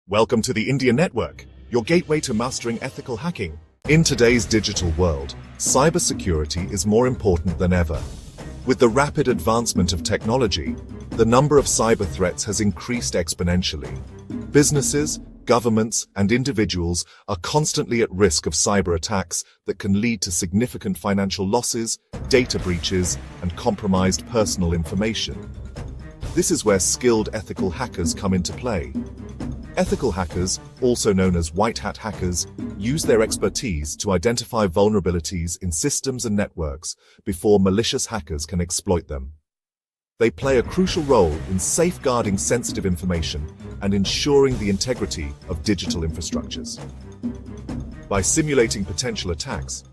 Welcome to the India Network, your gateway to mastering ethical hacking. In today's digital world, cybersecurity is more important than ever. With the rapid advancement of technology, the number of cyber threats has increased exponentially. Businesses, governments, and individuals are constantly at risk of cyber attacks that can lead to significant financial losses, data breaches, and compromised personal information. This is where skilled ethical hackers come into play. Ethical hackers, also known as white hat hackers, use their expertise to identify vulnerabilities in systems and networks before malicious hackers can exploit them. They play a crucial role in safeguarding sensitive information and ensuring the integrity of digital infrastructures. By simulating potential attacks,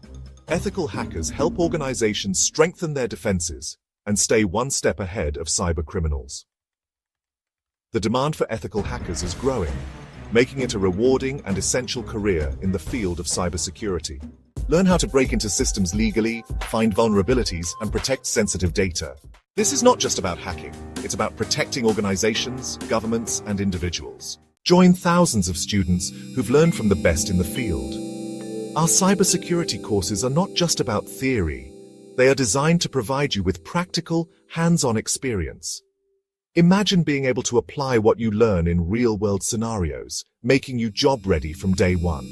ethical hackers help organizations strengthen their defenses and stay one step ahead of cyber criminals. The demand for ethical hackers is growing, making it a rewarding and essential career in the field of cybersecurity. Learn how to break into systems legally, find vulnerabilities, and protect sensitive data. This is not just about hacking, it's about protecting organizations, governments, and individuals. Join thousands of students who've learned from the best in the field. Our cybersecurity courses are not just about theory, they are designed to provide you with practical, hands-on experience. Imagine being able to apply what you learn in real-world scenarios, making you job-ready from day one.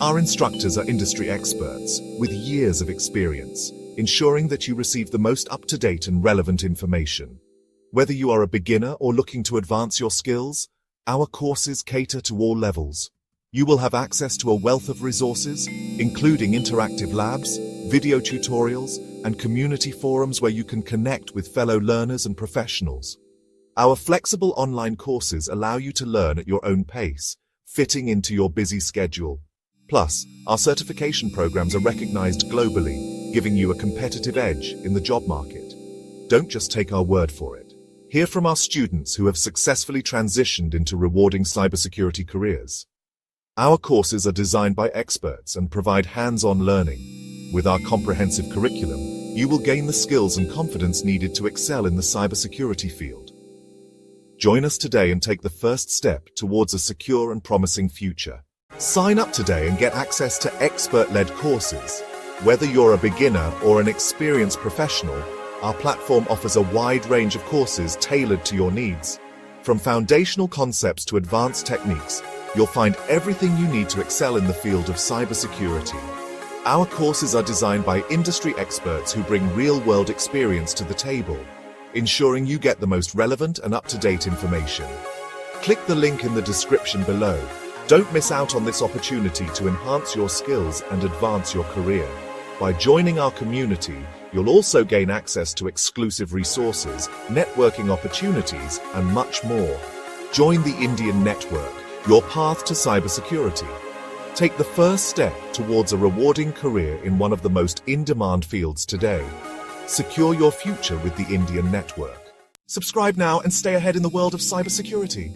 Our instructors are industry experts with years of experience, ensuring that you receive the most up-to-date and relevant information. Whether you are a beginner or looking to advance your skills, our courses cater to all levels. You will have access to a wealth of resources, including interactive labs, video tutorials, and community forums where you can connect with fellow learners and professionals. Our flexible online courses allow you to learn at your own pace, fitting into your busy schedule. Plus, our certification programs are recognized globally, giving you a competitive edge in the job market. Don't just take our word for it. Hear from our students who have successfully transitioned into rewarding cybersecurity careers. Our courses are designed by experts and provide hands-on learning. With our comprehensive curriculum, you will gain the skills and confidence needed to excel in the cybersecurity field. Join us today and take the first step towards a secure and promising future. Sign up today and get access to expert-led courses. Whether you're a beginner or an experienced professional, our platform offers a wide range of courses tailored to your needs. From foundational concepts to advanced techniques, you'll find everything you need to excel in the field of cybersecurity. Our courses are designed by industry experts who bring real-world experience to the table, ensuring you get the most relevant and up-to-date information. Click the link in the description below. Don't miss out on this opportunity to enhance your skills and advance your career. By joining our community, you'll also gain access to exclusive resources, networking opportunities, and much more. Join the Indian Network, your path to cybersecurity. Take the first step towards a rewarding career in one of the most in-demand fields today. Secure your future with the Indian Network. Subscribe now and stay ahead in the world of cybersecurity.